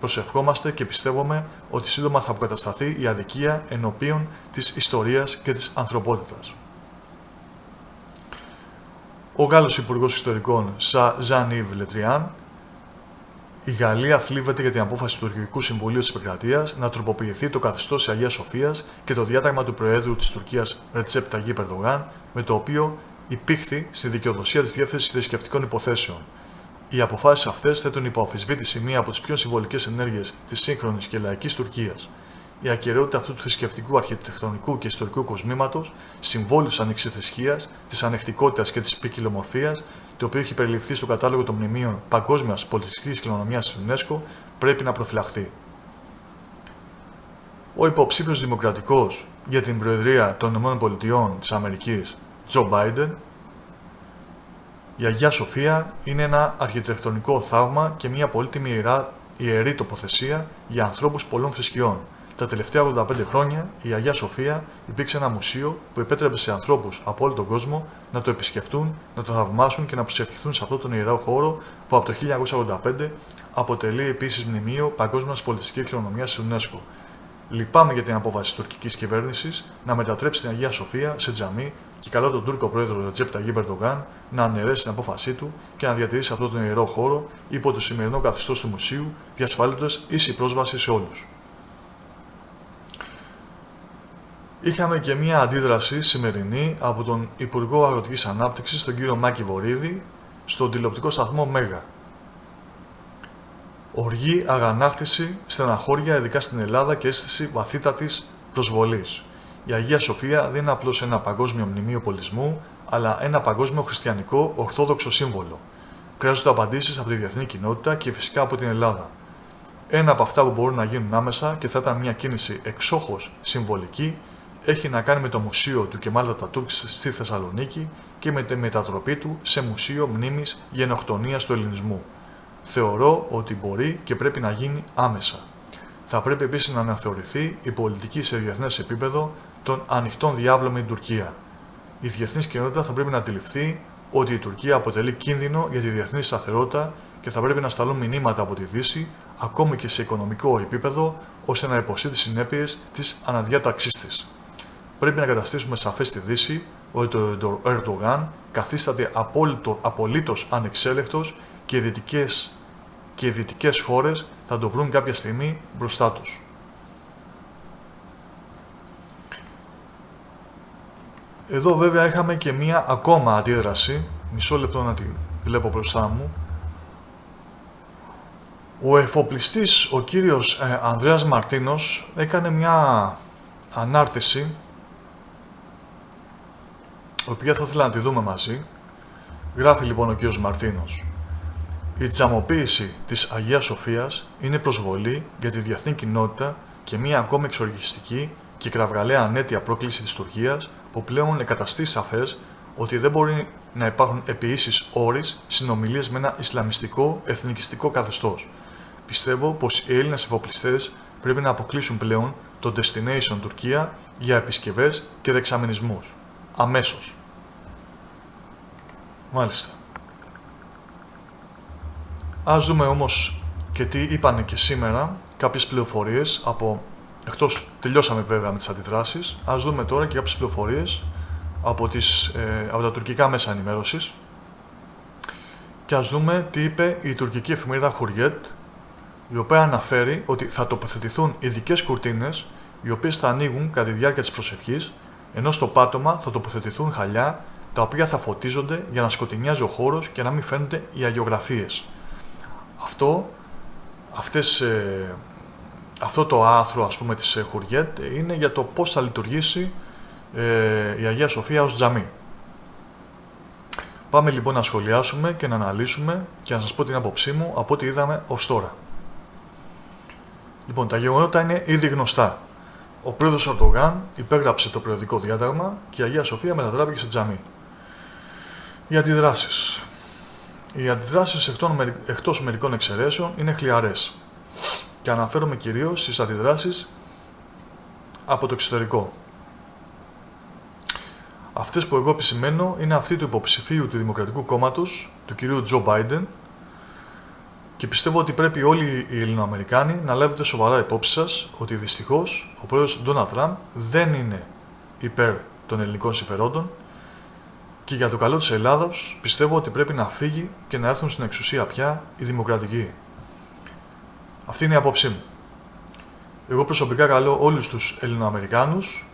Προσευχόμαστε και πιστεύουμε ότι σύντομα θα αποκατασταθεί η αδικία ενωπίων της ιστορίας και της ανθρωπότητας. Ο Γάλλος Υπουργός Ιστορικών Ζαν-Ιβ Λετριάν: η Γαλλία θλίβεται για την απόφαση του Τουρκικού Συμβουλίου της Επικρατείας να τροποποιηθεί το καθεστώς της Αγίας Σοφίας και το διάταγμα του Προέδρου της Τουρκίας Ρετζέπ Ταγίπ Ερντογάν, με το οποίο υπήχθη στη δικαιοδοσία της Διεύθυνσης Θρησκευτικών Υποθέσεων. Οι αποφάσεις αυτές θέτουν υπό αμφισβήτηση μία από τις πιο συμβολικές ενέργειες της σύγχρονης και λαϊκής Τουρκίας. Η ακεραιότητα αυτού του θρησκευτικού, αρχιτεκτονικού και ιστορικού κοσμήματος, συμβόλου της ανεξιθρησκείας, της ανεκτικότητας και της ποικιλομορφίας, το οποίο έχει περιληφθεί στο κατάλογο των μνημείων Παγκόσμιας Πολιτιστικής Κληρονομιάς της UNESCO, πρέπει να προφυλαχθεί. Ο υποψήφιος δημοκρατικός για την Προεδρία των ΗΠΑ, Τζο Μπάιντεν: η Αγία Σοφία είναι ένα αρχιτεκτονικό θαύμα και μια πολύτιμη ιερή τοποθεσία για ανθρώπους πολλών θρησκειών. Τα τελευταία 85 χρόνια η Αγία Σοφία υπήρξε ένα μουσείο που επέτρεπε σε ανθρώπους από όλο τον κόσμο να το επισκεφτούν, να το θαυμάσουν και να προσευχηθούν σε αυτόν τον ιερό χώρο που από το 1985 αποτελεί επίσης μνημείο Παγκόσμιας Πολιτιστικής Κληρονομιάς της UNESCO. Λυπάμαι για την απόφαση της τουρκικής κυβέρνησης να μετατρέψει την Αγία Σοφία σε τζαμί και καλώ τον Τούρκο πρόεδρο Ρετζέπ Ταγίπ Ερντογάν να αναιρέσει την απόφασή του και να διατηρήσει αυτόν τον ιερό χώρο υπό το σημερινό καθεστώς του μουσείου, διασφαλίζοντας ίση πρόσβαση σε όλους. Είχαμε και μία αντίδραση σημερινή από τον Υπουργό Αγροτικής Ανάπτυξης, τον κύριο Μάκη Βορίδη, στον τηλεοπτικό σταθμό Μέγα. Οργή, αγανάκτηση, στεναχώρια, ειδικά στην Ελλάδα, και αίσθηση βαθύτατης προσβολής. Η Αγία Σοφία δεν είναι απλώς ένα παγκόσμιο μνημείο πολιτισμού, αλλά ένα παγκόσμιο χριστιανικό ορθόδοξο σύμβολο. Χρειάζονται απαντήσεις από τη διεθνή κοινότητα και φυσικά από την Ελλάδα. Ένα από αυτά που μπορούν να γίνουν άμεσα και θα ήταν μια κίνηση εξόχως συμβολική έχει να κάνει με το μουσείο του Κεμάλ Ατατούρκ στη Θεσσαλονίκη και με τη μετατροπή του σε μουσείο μνήμης γενοκτονίας του ελληνισμού. Θεωρώ ότι μπορεί και πρέπει να γίνει άμεσα. Θα πρέπει επίσης να αναθεωρηθεί η πολιτική σε διεθνές επίπεδο των ανοιχτών διάβλων με την Τουρκία. Η διεθνής κοινότητα θα πρέπει να αντιληφθεί ότι η Τουρκία αποτελεί κίνδυνο για τη διεθνή σταθερότητα και θα πρέπει να σταλούν μηνύματα από τη Δύση, ακόμη και σε οικονομικό επίπεδο, ώστε να υποστεί τις συνέπειες της αναδιάταξής της. Πρέπει να καταστήσουμε σαφές στη Δύση ότι ο Ερντογάν καθίσταται απολύτως ανεξέλεκτος και οι δυτικές χώρες θα το βρουν κάποια στιγμή μπροστά τους. Εδώ βέβαια είχαμε και μία ακόμα αντίδραση, μισό λεπτό να τη βλέπω μπροστά μου. Ο εφοπλιστής, ο κύριος Ανδρέας Μαρτίνος, έκανε μια ανάρτηση, η οποία θα ήθελα να τη δούμε μαζί. Γράφει λοιπόν ο κύριος Μαρτίνος: η τζαμοποίηση της Αγίας Σοφίας είναι προσβολή για τη διεθνή κοινότητα και μια ακόμη εξοργιστική και κραυγαλαία ανέτεια πρόκληση της Τουρκίας, που πλέον εγκαταστεί σαφές ότι δεν μπορεί να υπάρχουν επί ίσης όρης συνομιλίες με ένα ισλαμιστικό εθνικιστικό καθεστώς. Πιστεύω πως οι Έλληνες εφοπλιστές πρέπει να αποκλείσουν πλέον το Destination Τουρκία για επισκευές και δεξαμενισμούς. Αμέσως. Μάλιστα. Ας δούμε όμως και τι είπανε και σήμερα κάποιες πληροφορίες εκτός τελειώσαμε βέβαια με τις αντιδράσεις, ας δούμε τώρα και κάποιες πληροφορίες από τα τουρκικά μέσα ενημέρωσης και ας δούμε τι είπε η τουρκική εφημερίδα Hurriyet, η οποία αναφέρει ότι θα τοποθετηθούν ειδικές κουρτίνες οι οποίες θα ανοίγουν κατά τη διάρκεια της προσευχής, ενώ στο πάτωμα θα τοποθετηθούν χαλιά τα οποία θα φωτίζονται για να σκοτεινιάζει ο χώρος και να μην φαίνονται οι αγιογραφίες. Αυτές αυτό το άθρο, ας πούμε, της Χουριέτ είναι για το πώς θα λειτουργήσει η Αγία Σοφία ως τζαμί. Πάμε λοιπόν να σχολιάσουμε και να αναλύσουμε και να σας πω την άποψή μου από ό,τι είδαμε ως τώρα. Λοιπόν, τα γεγονότα είναι ήδη γνωστά. Ο πρόεδρος Ερντογάν υπέγραψε το προεδρικό διάταγμα και η Αγία Σοφία μετατράπηκε σε τζαμί. Οι αντιδράσεις. Οι αντιδράσεις εκτός μερικών εξαιρέσεων είναι χλιαρές και αναφέρομαι κυρίως στις αντιδράσεις από το εξωτερικό. Αυτές που εγώ επισημαίνω είναι αυτή του υποψηφίου του Δημοκρατικού Κόμματος, του κυρίου Τζο Μπάιντεν, και πιστεύω ότι πρέπει όλοι οι Ελληνοαμερικάνοι να λάβετε σοβαρά υπόψη σας ότι δυστυχώς ο πρόεδρος Ντόναλντ Τραμπ δεν είναι υπέρ των ελληνικών συμφερόντων και για το καλό της Ελλάδας πιστεύω ότι πρέπει να φύγει και να έρθουν στην εξουσία πια οι δημοκρατικοί. Αυτή είναι η απόψή μου. Εγώ προσωπικά καλώ όλους τους Ελληνοαμερικάνους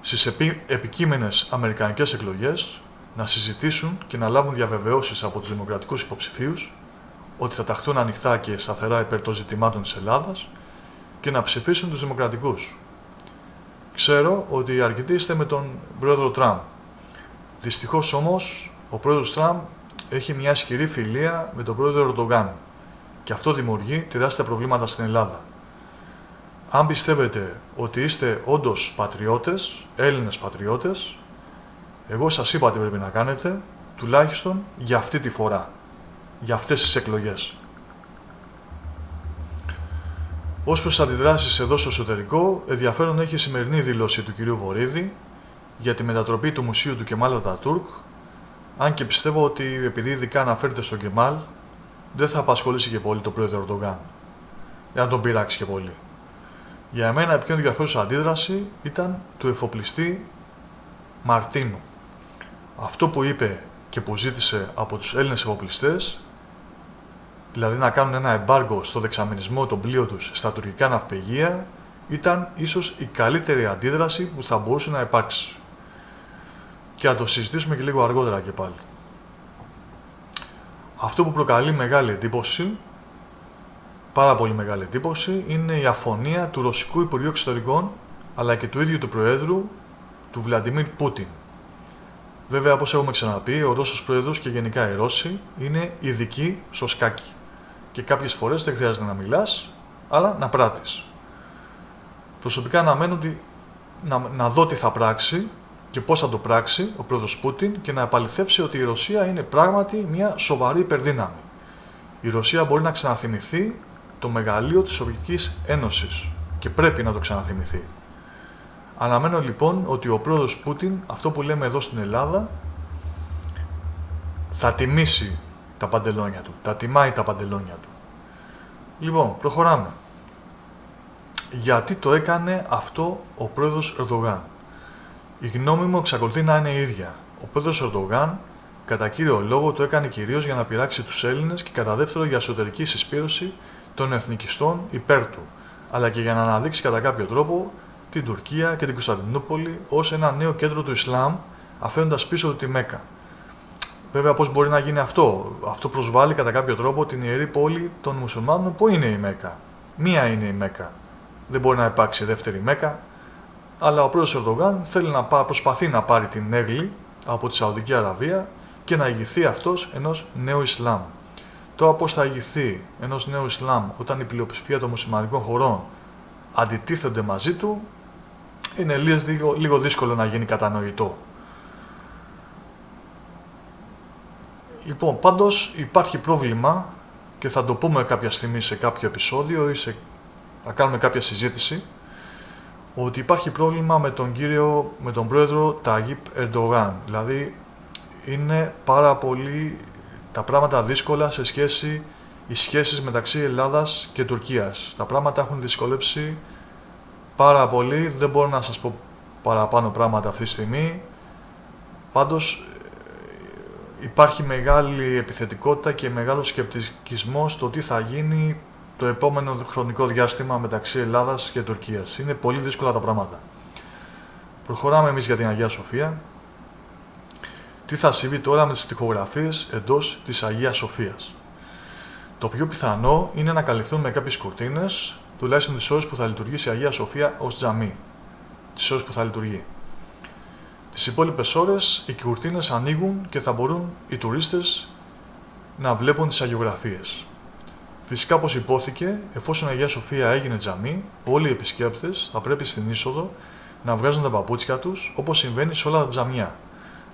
στις επικείμενες αμερικανικές εκλογές να συζητήσουν και να λάβουν διαβεβαιώσεις από τους δημοκρατικούς υποψηφίους ότι θα ταχθούν ανοιχτά και σταθερά υπέρ των ζητημάτων της Ελλάδας και να ψηφίσουν τους δημοκρατικούς. Ξέρω ότι αρκετοί είστε με τον πρόεδρο Τραμπ. Δυστυχώς όμως ο πρόεδρος Τραμπ έχει μια ισχυρή φιλία με τον πρόεδρο Ερντογάν και αυτό δημιουργεί τεράστια προβλήματα στην Ελλάδα. Αν πιστεύετε ότι είστε όντως πατριώτες, Έλληνες πατριώτες, εγώ σας είπα τι πρέπει να κάνετε, τουλάχιστον για αυτή τη φορά, για αυτές τις εκλογές. Ως προς τις αντιδράσεις εδώ στο εσωτερικό, ενδιαφέρον έχει η σημερινή δήλωση του κυρίου Βορίδη για τη μετατροπή του Μουσείου του Κεμάλ Ατατούρκ, αν και πιστεύω ότι επειδή ειδικά αναφέρεται στον Κεμάλ, δεν θα απασχολήσει και πολύ τον πρόεδρο Ερντογάν, εάν τον πειράξει και πολύ. Για μένα η πιο ενδιαφέρουσα αντίδραση ήταν του εφοπλιστή Μαρτίνου. Αυτό που είπε και που ζήτησε από τους Έλληνες εφοπλιστές, δηλαδή να κάνουν ένα εμπάργκο στο δεξαμενισμό των πλοίων τους στα τουρκικά ναυπηγεία, ήταν ίσως η καλύτερη αντίδραση που θα μπορούσε να υπάρξει. Και να το συζητήσουμε και λίγο αργότερα και πάλι. Αυτό που προκαλεί μεγάλη εντύπωση, πάρα πολύ μεγάλη εντύπωση, είναι η αφωνία του Ρωσικού Υπουργείου Εξωτερικών αλλά και του ίδιου του Προέδρου, του Βλαντιμίρ Πούτιν. Βέβαια, όπως έχουμε ξαναπεί, ο Ρώσος Πρόεδρος και γενικά οι Ρώσοι είναι ειδικοί στο σκάκι. Και κάποιες φορές δεν χρειάζεται να μιλάς, αλλά να πράττεις. Προσωπικά αναμένω να δω τι θα πράξει και πώς θα το πράξει ο πρόεδρος Πούτιν και να επαληθεύσει ότι η Ρωσία είναι πράγματι μια σοβαρή υπερδύναμη. Η Ρωσία μπορεί να ξαναθυμηθεί το μεγαλείο της Σοβιετικής Ένωσης και πρέπει να το ξαναθυμηθεί. Αναμένω λοιπόν ότι ο πρόεδρος Πούτιν, αυτό που λέμε εδώ στην Ελλάδα, θα τιμήσει τα παντελόνια του, θα τιμάει τα παντελόνια του. Λοιπόν, προχωράμε. Γιατί το έκανε αυτό ο πρόεδρος Ερντογάν? Η γνώμη μου εξακολουθεί να είναι η ίδια. Ο πρόεδρος Ερντογάν, κατά κύριο λόγο, το έκανε κυρίως για να πειράξει τους Έλληνες και κατά δεύτερο για εσωτερική συσπήρωση των εθνικιστών υπέρ του, αλλά και για να αναδείξει κατά κάποιο τρόπο την Τουρκία και την Κωνσταντινούπολη ως ένα νέο κέντρο του Ισλάμ, αφήνοντας πίσω του τη Μέκκα. Βέβαια, πώς μπορεί να γίνει αυτό? Αυτό προσβάλλει κατά κάποιο τρόπο την ιερή πόλη των μουσουλμάνων που είναι η Μέκκα. Μία είναι η Μέκκα. Δεν μπορεί να υπάρξει δεύτερη Μέκκα. Αλλά ο πρόεδρος Ερντογάν προσπαθεί να πάρει την έγκλη από τη Σαουδική Αραβία και να ηγηθεί αυτός ενός νέου Ισλάμ. Τώρα πώς θα ηγηθεί ενός νέου Ισλάμ όταν η πλειοψηφία των μουσουλμανικών χωρών αντιτίθενται μαζί του, είναι λίγο δύσκολο να γίνει κατανοητό. Λοιπόν, πάντως υπάρχει πρόβλημα και θα το πούμε κάποια στιγμή σε κάποιο επεισόδιο ή θα κάνουμε κάποια συζήτηση, ότι υπάρχει πρόβλημα με τον πρόεδρο Ταγίπ Ερντογάν. Δηλαδή είναι πάρα πολύ τα πράγματα δύσκολα οι σχέσεις μεταξύ Ελλάδας και Τουρκίας. Τα πράγματα έχουν δυσκολέψει πάρα πολύ, δεν μπορώ να σας πω παραπάνω πράγματα αυτή τη στιγμή. Πάντως υπάρχει μεγάλη επιθετικότητα και μεγάλο σκεπτικισμό στο τι θα γίνει το επόμενο χρονικό διάστημα μεταξύ Ελλάδας και Τουρκίας. Είναι πολύ δύσκολα τα πράγματα. Προχωράμε εμείς για την Αγία Σοφία. Τι θα συμβεί τώρα με τις τοιχογραφίες εντός της Αγίας Σοφίας? Το πιο πιθανό είναι να καλυφθούν με κάποιες κουρτίνες τουλάχιστον τις ώρες που θα λειτουργήσει η Αγία Σοφία ως τζαμί. Τις ώρες που θα λειτουργεί. Τις υπόλοιπες ώρες οι κουρτίνες ανοίγουν και θα μπορούν οι τουρίστες να βλέπουν τις αγιογραφίες. Φυσικά, όπως υπόθηκε, εφόσον η Αγία Σοφία έγινε τζαμί, όλοι οι επισκέπτες θα πρέπει στην είσοδο να βγάζουν τα παπούτσια τους, όπως συμβαίνει σε όλα τα τζαμιά.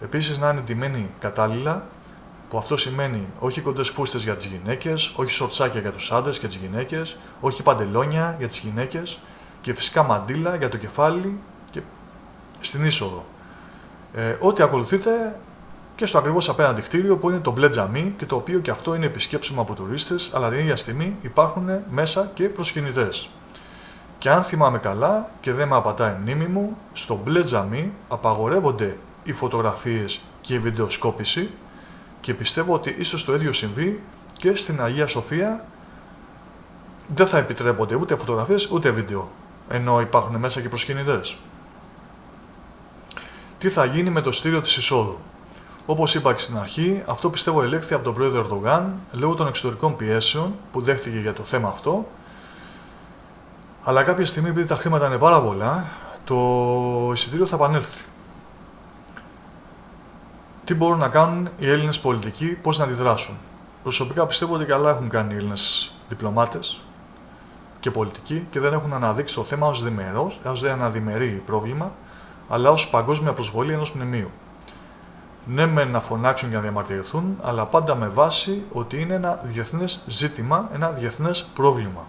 Επίσης, να είναι ντυμένοι κατάλληλα, που αυτό σημαίνει όχι κοντές φούστες για τις γυναίκες, όχι σορτσάκια για τους άντρες και τις γυναίκες, όχι παντελόνια για τις γυναίκες και φυσικά μαντίλα για το κεφάλι και στην είσοδο. Ό,τι ακολουθείτε και στο ακριβώς απέναντι κτίριο που είναι το μπλε τζαμί και το οποίο και αυτό είναι επισκέψιμο από τουρίστες, αλλά την ίδια στιγμή υπάρχουν μέσα και προσκυνητές. Και αν θυμάμαι καλά και δεν με απατάει η μνήμη μου, στο μπλε τζαμί απαγορεύονται οι φωτογραφίες και η βιντεοσκόπηση και πιστεύω ότι ίσως το ίδιο συμβεί και στην Αγία Σοφία. Δεν θα επιτρέπονται ούτε φωτογραφίες ούτε βίντεο, ενώ υπάρχουν μέσα και προσκυνητές. Τι θα γίνει με το ειστήριο της εισόδου? Όπως είπα και στην αρχή, αυτό πιστεύω ελέγχθη από τον πρόεδρο Ερντογάν λόγω των εξωτερικών πιέσεων που δέχτηκε για το θέμα αυτό. Αλλά κάποια στιγμή, επειδή τα χρήματα είναι πάρα πολλά, το εισιτήριο θα επανέλθει. Τι μπορούν να κάνουν οι Έλληνες πολιτικοί, πώς να αντιδράσουν? Προσωπικά πιστεύω ότι καλά έχουν κάνει οι Έλληνες διπλωμάτες και πολιτικοί και δεν έχουν αναδείξει το θέμα ως διμερός, ως ένα διμερή πρόβλημα, αλλά ως παγκόσμια προσβολή ενός μνημείου. Ναι, μεν να φωνάξουν και να διαμαρτυρηθούν, αλλά πάντα με βάση ότι είναι ένα διεθνές ζήτημα, ένα διεθνές πρόβλημα.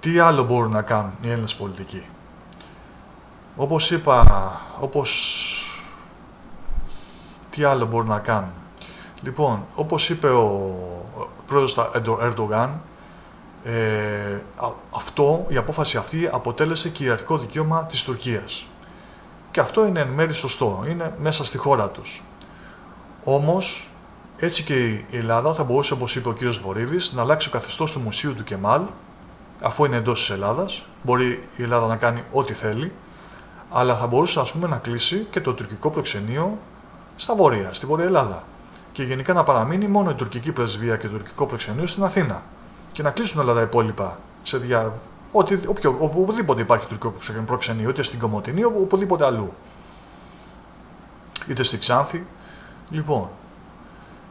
Τι άλλο μπορούν να κάνουν οι Έλληνες πολιτικοί? Όπως είπα, τι άλλο μπορούν να κάνουν? Λοιπόν, όπως είπε ο πρόεδρος Ερντογάν, η απόφαση αυτή αποτέλεσε κυριαρχικό δικαίωμα της Τουρκίας. Και αυτό είναι εν μέρει σωστό, είναι μέσα στη χώρα τους. Όμως, έτσι και η Ελλάδα θα μπορούσε, όπως είπε ο κ. Βορίδης, να αλλάξει το καθεστώς του Μουσείου του Κεμάλ, αφού είναι εντός της Ελλάδας. Μπορεί η Ελλάδα να κάνει ό,τι θέλει, αλλά θα μπορούσε, ας πούμε, να κλείσει και το τουρκικό προξενείο στα βόρεια, στη Βόρεια Ελλάδα. Και γενικά να παραμείνει μόνο η τουρκική πρεσβεία και το τουρκικό προξενείο στην Αθήνα. Και να κλείσουν όλα τα υπόλοιπα οπουδήποτε υπάρχει τουρκικό προξενείο, είτε στην Κομοτηνή, οπουδήποτε αλλού. Είτε στη Ξάνθη. Λοιπόν,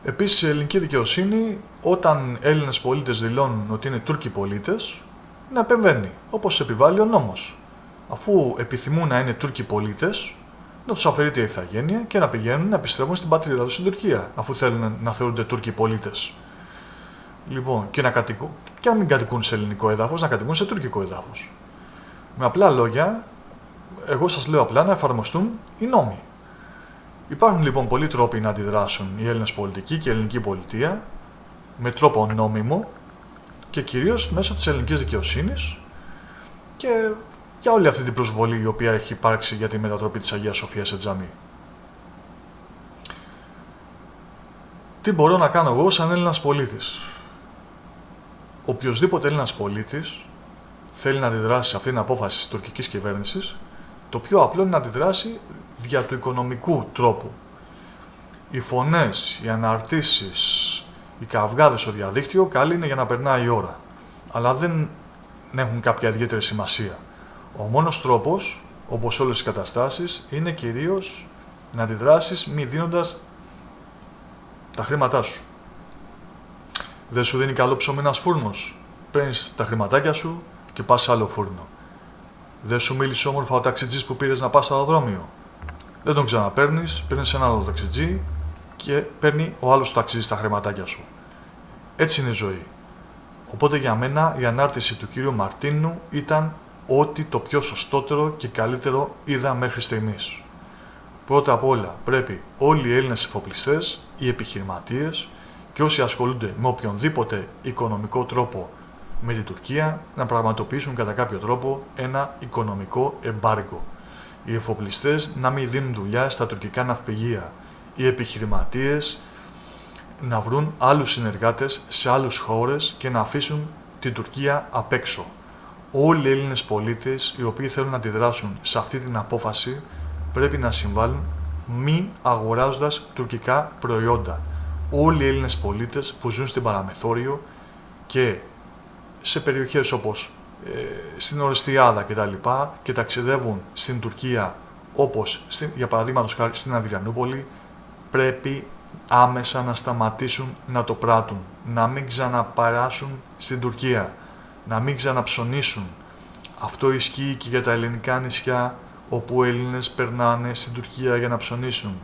επίσης η ελληνική δικαιοσύνη, όταν Έλληνες πολίτες δηλώνουν ότι είναι Τούρκοι πολίτες, να επεμβαίνει, όπως επιβάλλει ο νόμος. Αφού επιθυμούν να είναι Τούρκοι πολίτες, να τους αφαιρείται η ηθαγένεια και να πηγαίνουν να επιστρέφουν στην πατρίδα τους στην Τουρκία, αφού θέλουν να θεωρούνται Τούρκοι πολίτες. Λοιπόν, και αν μην κατοικούν σε ελληνικό έδαφος, να κατοικούν σε τουρκικό έδαφος. Με απλά λόγια, εγώ σας λέω απλά να εφαρμοστούν οι νόμοι. Υπάρχουν λοιπόν πολλοί τρόποι να αντιδράσουν οι Έλληνες πολιτικοί και η ελληνική πολιτεία με τρόπο νόμιμο και κυρίως μέσω της ελληνικής δικαιοσύνης και για όλη αυτή την προσβολή η οποία έχει υπάρξει για τη μετατροπή της Αγίας Σοφίας σε τζαμί. Τι μπορώ να κάνω εγώ σαν Έλληνας πολίτης? Οποιοσδήποτε Έλληνας πολίτης θέλει να αντιδράσει σε αυτήν την απόφαση της τουρκικής κυβέρνησης, το πιο απλό είναι να αντιδράσει δια του οικονομικού τρόπου. Οι φωνές, οι αναρτήσεις, οι καυγάδες στο διαδίκτυο καλή είναι για να περνάει η ώρα, αλλά δεν έχουν κάποια ιδιαίτερη σημασία. Ο μόνος τρόπος, όπως όλες τις καταστάσεις, είναι κυρίως να αντιδράσεις μη δίνοντας τα χρήματά σου. Δεν σου δίνει καλό ψωμί ένας φούρνος? Παίρνεις τα χρηματάκια σου και πας σε άλλο φούρνο. Δεν σου μίλησε όμορφα ο ταξιτζής που πήρες να πας στο αεροδρόμιο? Δεν τον ξαναπαίρνεις, παίρνεις ένα άλλο ταξιτζή και παίρνει ο άλλος ταξιτζής τα χρηματάκια σου. Έτσι είναι η ζωή. Οπότε για μένα η ανάρτηση του κύριου Μαρτίνου ήταν ό,τι το πιο σωστότερο και καλύτερο είδα μέχρι στιγμής. Πρώτα απ' όλα πρέπει όλοι οι Έλληνες εφοπλιστές, οι επιχειρηματίες και όσοι ασχολούνται με οποιονδήποτε οικονομικό τρόπο με την Τουρκία να πραγματοποιήσουν κατά κάποιο τρόπο ένα οικονομικό εμπάργκο. Οι εφοπλιστές να μην δίνουν δουλειά στα τουρκικά ναυπηγεία. Οι επιχειρηματίες να βρουν άλλους συνεργάτες σε άλλες χώρες και να αφήσουν την Τουρκία απ' έξω. Όλοι οι Έλληνες πολίτες οι οποίοι θέλουν να αντιδράσουν σε αυτή την απόφαση πρέπει να συμβάλλουν μη αγοράζοντας τουρκικά προϊόντα. Όλοι οι Έλληνες πολίτες που ζουν στην παραμεθόριο και σε περιοχές όπως στην Ορεστιάδα κτλ. Και ταξιδεύουν στην Τουρκία, όπως για παραδείγματος χάρη στην Αδριανούπολη, πρέπει άμεσα να σταματήσουν να το πράττουν, να μην ξαναπαράσουν στην Τουρκία, να μην ξαναψωνίσουν. Αυτό ισχύει και για τα ελληνικά νησιά, όπου οι Έλληνες περνάνε στην Τουρκία για να ψωνίσουν.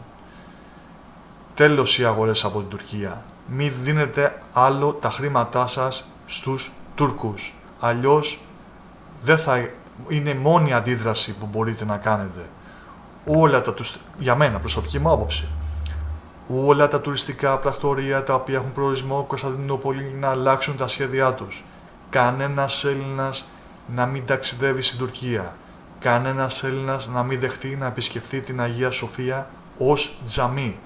Τέλος οι αγορές από την Τουρκία. Μην δίνετε άλλο τα χρήματά σας στους Τούρκους. Αλλιώς δεν θα είναι μόνη αντίδραση που μπορείτε να κάνετε. Για μένα, προσωπική μου άποψη, όλα τα τουριστικά πρακτορεία τα οποία έχουν προορισμό Κωνσταντινούπολη να αλλάξουν τα σχέδιά τους. Κανένας Έλληνας να μην ταξιδεύει στην Τουρκία. Κανένας Έλληνας να μην δεχτεί να επισκεφθεί την Αγία Σοφία ως τζαμί.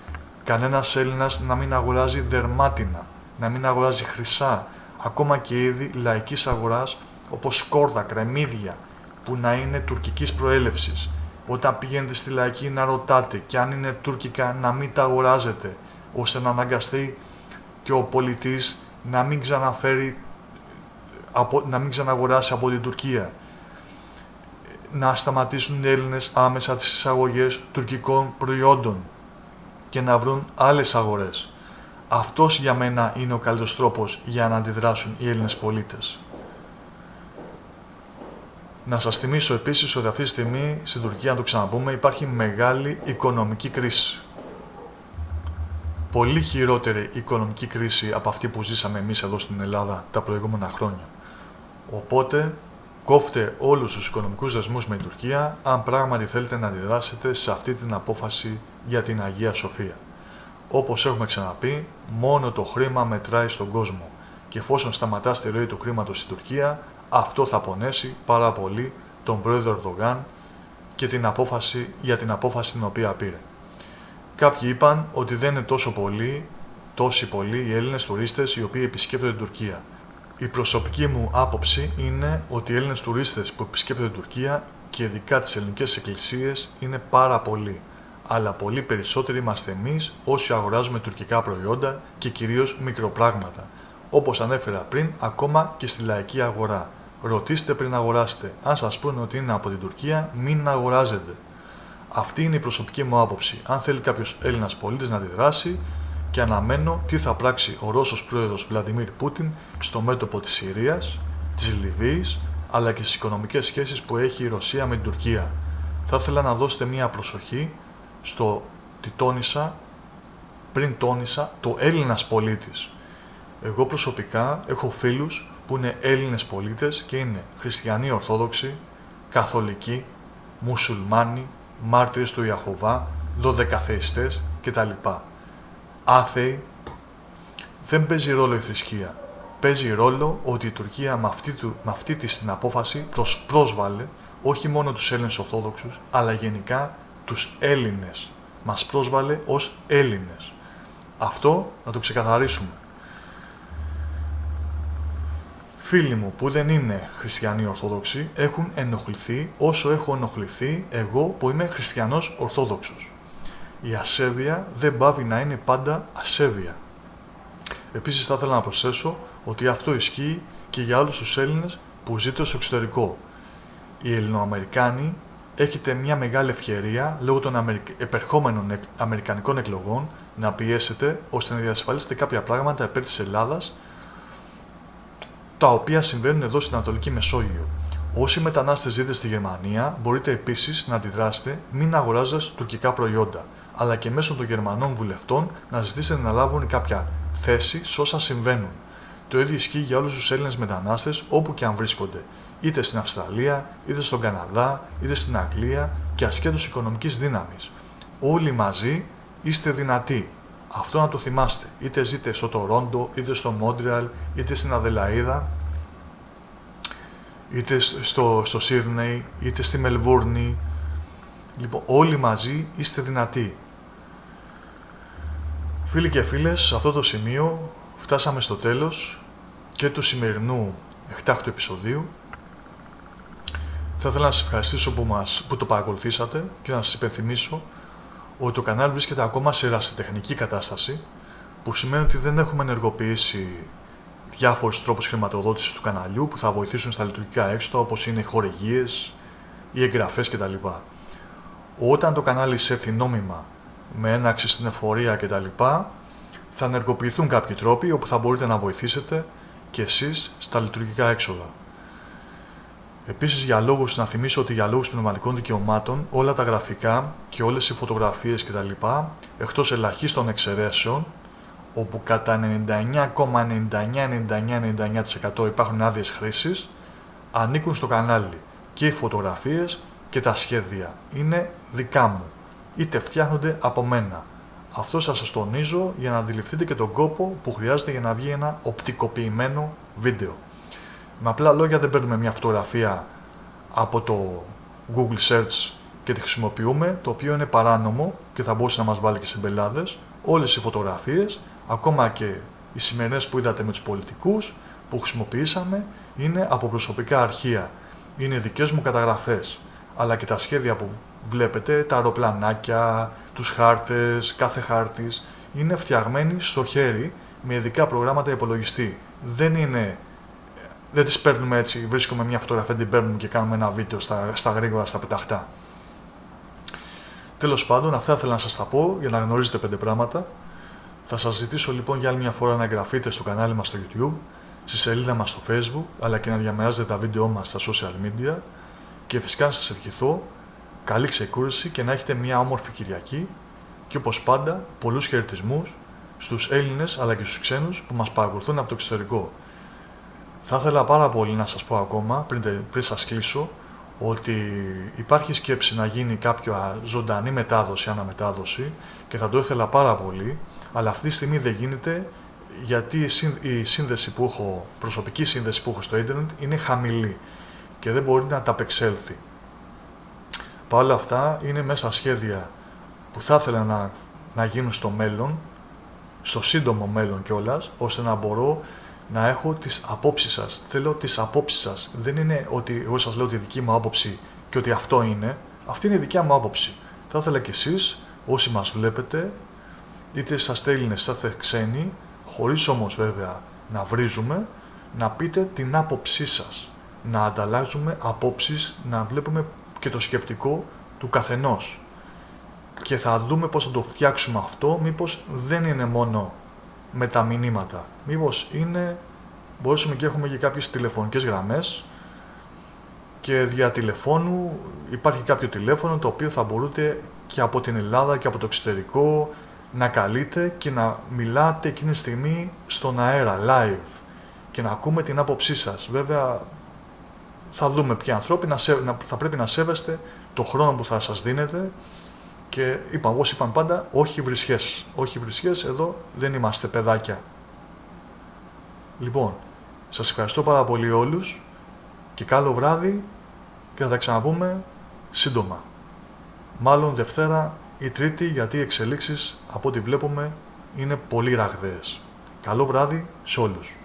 Κανένας Έλληνας να μην αγοράζει δερμάτινα, να μην αγοράζει χρυσά, ακόμα και είδη λαϊκής αγοράς όπως σκόρδα, κρεμμύδια, που να είναι τουρκικής προέλευσης. Όταν πηγαίνετε στη λαϊκή να ρωτάτε και αν είναι τουρκικά να μην τα αγοράζετε, ώστε να αναγκαστεί και ο πολιτής να μην ξαναγοράσει από την Τουρκία. Να σταματήσουν οι Έλληνες άμεσα τις εισαγωγές τουρκικών προϊόντων και να βρουν άλλες αγορές. Αυτός για μένα είναι ο καλύτερος τρόπος για να αντιδράσουν οι Έλληνες πολίτες. Να σας θυμίσω επίσης ότι αυτή τη στιγμή στην Τουρκία, να το ξαναπούμε, υπάρχει μεγάλη οικονομική κρίση. Πολύ χειρότερη οικονομική κρίση από αυτή που ζήσαμε εμείς εδώ στην Ελλάδα τα προηγούμενα χρόνια. Οπότε, κόφτε όλους τους οικονομικούς δεσμούς με την Τουρκία, αν πράγματι θέλετε να αντιδράσετε σε αυτή την απόφαση για την Αγία Σοφία. Όπως έχουμε ξαναπεί, μόνο το χρήμα μετράει στον κόσμο και εφόσον σταματά τη ροή του χρήματος στην Τουρκία, αυτό θα πονέσει πάρα πολύ τον πρόεδρο Ερντογάν και την απόφαση την οποία πήρε. Κάποιοι είπαν ότι δεν είναι τόσοι πολλοί οι Έλληνες τουρίστες οι οποίοι επισκέπτονται την Τουρκία. Η προσωπική μου άποψη είναι ότι οι Έλληνες τουρίστες που επισκέπτονται την Τουρκία και ειδικά τις ελληνικές εκκλησίες είναι πάρα πολλοί. Αλλά πολύ περισσότεροι είμαστε εμείς όσοι αγοράζουμε τουρκικά προϊόντα και κυρίως μικροπράγματα. Όπως ανέφερα πριν, ακόμα και στη λαϊκή αγορά. Ρωτήστε πριν αγοράσετε. Αν σας πούνε ότι είναι από την Τουρκία, μην αγοράζετε. Αυτή είναι η προσωπική μου άποψη. Αν θέλει κάποιος Έλληνας πολίτης να αντιδράσει, και αναμένω τι θα πράξει ο Ρώσος πρόεδρος Βλαντιμίρ Πούτιν στο μέτωπο της Συρίας, της Λιβύης, αλλά και στις οικονομικές σχέσεις που έχει η Ρωσία με την Τουρκία. Θα ήθελα να δώσετε μία προσοχή στο τι πριν τόνισα, το Έλληνας πολίτης. Εγώ προσωπικά έχω φίλους που είναι Έλληνες πολίτες και είναι χριστιανοί Ορθόδοξοι, Καθολικοί, Μουσουλμάνοι, μάρτυρες του Ιαχωβά, Δωδεκαθεϊστές κτλ. Άθεοι. Δεν παίζει ρόλο η θρησκεία. Παίζει ρόλο ότι η Τουρκία με αυτή της την απόφαση πρόσβαλε όχι μόνο τους Έλληνες Ορθόδοξους, αλλά γενικά τους Έλληνες. Μας πρόσβαλε ως Έλληνες. Αυτό να το ξεκαθαρίσουμε. Φίλοι μου που δεν είναι χριστιανοί Ορθόδοξοι έχουν ενοχληθεί όσο έχω ενοχληθεί εγώ που είμαι χριστιανός Ορθόδοξος. Η ασέβεια δεν πάβει να είναι πάντα ασέβεια. Επίσης θα ήθελα να προσθέσω ότι αυτό ισχύει και για όλους τους Έλληνες που ζείτε στο εξωτερικό. Οι Ελληνοαμερικάνοι έχετε μια μεγάλη ευκαιρία λόγω των επερχόμενων αμερικανικών εκλογών να πιέσετε ώστε να διασφαλίσετε κάποια πράγματα υπέρ της Ελλάδας τα οποία συμβαίνουν εδώ στην Ανατολική Μεσόγειο. Όσοι μετανάστες ζείτε στη Γερμανία μπορείτε επίσης να αντιδράσετε μην αγοράζοντας τουρκικά προϊόντα, αλλά και μέσω των Γερμανών βουλευτών να ζητήσετε να λάβουν κάποια θέση σε όσα συμβαίνουν. Το ίδιο ισχύει για όλους τους Έλληνες μετανάστες όπου και αν βρίσκονται, είτε στην Αυστραλία, είτε στον Καναδά, είτε στην Αγγλία και ασχέτως οικονομικής δύναμης. Όλοι μαζί είστε δυνατοί. Αυτό να το θυμάστε. Είτε ζείτε στο Τορόντο, είτε στο Μόντρεαλ, είτε στην Αδελαΐδα, είτε στο Σίδνεϊ, είτε στη Μελβούρνη. Λοιπόν, όλοι μαζί είστε δυνατοί. Φίλοι και φίλες, σε αυτό το σημείο φτάσαμε στο τέλος και του σημερινού εκτάκτου επεισοδίου. Θα ήθελα να σας ευχαριστήσω που το παρακολουθήσατε και να σας υπενθυμίσω ότι το κανάλι βρίσκεται ακόμα σε ερασιτεχνική κατάσταση, που σημαίνει ότι δεν έχουμε ενεργοποιήσει διάφορους τρόπους χρηματοδότησης του καναλιού που θα βοηθήσουν στα λειτουργικά έξοδα, όπως είναι οι χορηγίες, οι εγγραφές κτλ. Όταν το κανάλι εισέλθει νόμιμα με έναξη στην εφορία κτλ., θα ενεργοποιηθούν κάποιοι τρόποι όπου θα μπορείτε να βοηθήσετε και εσείς στα λειτουργικά έξοδα. Επίσης, να θυμίσω ότι για λόγους πνευματικών δικαιωμάτων όλα τα γραφικά και όλες οι φωτογραφίες κτλ., εκτός ελαχίστων εξαιρέσεων, όπου κατά 99,9999% υπάρχουν άδειες χρήσης, ανήκουν στο κανάλι και οι φωτογραφίες και τα σχέδια είναι δικά μου, είτε φτιάχνονται από μένα. Αυτό σας τονίζω για να αντιληφθείτε και τον κόπο που χρειάζεται για να βγει ένα οπτικοποιημένο βίντεο. Με απλά λόγια, δεν παίρνουμε μια φωτογραφία από το Google Search και τη χρησιμοποιούμε, το οποίο είναι παράνομο και θα μπορούσε να μας βάλει και σε μπελάδες. Όλες οι φωτογραφίες, ακόμα και οι σημερινές που είδατε με τους πολιτικούς που χρησιμοποιήσαμε, είναι από προσωπικά αρχεία. Είναι δικές μου καταγραφές, αλλά και τα σχέδια που βλέπετε, τα αεροπλανάκια, τους χάρτες, κάθε χάρτης, είναι φτιαγμένοι στο χέρι με ειδικά προγράμματα υπολογιστή. Δεν τις παίρνουμε έτσι, βρίσκουμε μια φωτογραφία, την παίρνουμε και κάνουμε ένα βίντεο στα γρήγορα, στα πεταχτά. Τέλος πάντων, αυτά ήθελα να σας τα πω για να γνωρίζετε 5 πράγματα. Θα σας ζητήσω λοιπόν για άλλη μια φορά να εγγραφείτε στο κανάλι μας στο YouTube, στη σελίδα μας στο Facebook, αλλά και να διαμεράζετε τα βίντεο μας στα social media και φυσικά να σας ευχηθώ καλή ξεκούραση και να έχετε μια όμορφη Κυριακή και όπως πάντα πολλούς χαιρετισμούς στους Έλληνες αλλά και στους ξένους που μας παρακολουθούν από το εξωτερικό. Θα ήθελα πάρα πολύ να σας πω ακόμα, πριν σας κλείσω, ότι υπάρχει σκέψη να γίνει κάποια ζωντανή μετάδοση, αναμετάδοση και θα το ήθελα πάρα πολύ, αλλά αυτή τη στιγμή δεν γίνεται γιατί η σύνδεση που έχω, προσωπική σύνδεση που έχω στο ίντερνετ είναι χαμηλή και δεν μπορεί να ανταπεξέλθει. Παρ' όλα αυτά είναι μέσα σχέδια που θα ήθελα να γίνουν στο μέλλον, στο σύντομο μέλλον κιόλας, ώστε να μπορώ να έχω τις απόψεις σας. Θέλω τις απόψεις σας. Δεν είναι ότι εγώ σας λέω τη δική μου άποψη και ότι αυτό είναι. Αυτή είναι η δικιά μου άποψη. Θα ήθελα κι εσείς, όσοι μας βλέπετε, είτε είσαστε Έλληνες, είτε είσαστε ξένοι, χωρίς όμως βέβαια να βρίζουμε, να πείτε την άποψή σας. Να ανταλλάζουμε απόψεις, να βλέπουμε και το σκεπτικό του καθενός. Και θα δούμε πώς θα το φτιάξουμε αυτό, μήπως δεν είναι μόνο με τα μηνύματα. Μήπως μπορούσαμε και έχουμε και κάποιες τηλεφωνικές γραμμές και δια τηλεφώνου υπάρχει κάποιο τηλέφωνο το οποίο θα μπορείτε και από την Ελλάδα και από το εξωτερικό να καλείτε και να μιλάτε εκείνη τη στιγμή στον αέρα, live και να ακούμε την άποψή σας. Βέβαια θα δούμε ποιοι ανθρώποι θα πρέπει να σέβεστε το χρόνο που θα σας δίνετε και όπως είπαν πάντα, όχι βρισχές. Όχι βρισχές, εδώ δεν είμαστε παιδάκια. Λοιπόν, σας ευχαριστώ πάρα πολύ όλους και καλό βράδυ και θα τα ξαναπούμε σύντομα. Μάλλον Δευτέρα ή Τρίτη, γιατί οι εξελίξεις από ό,τι βλέπουμε είναι πολύ ραγδαίες. Καλό βράδυ σε όλους.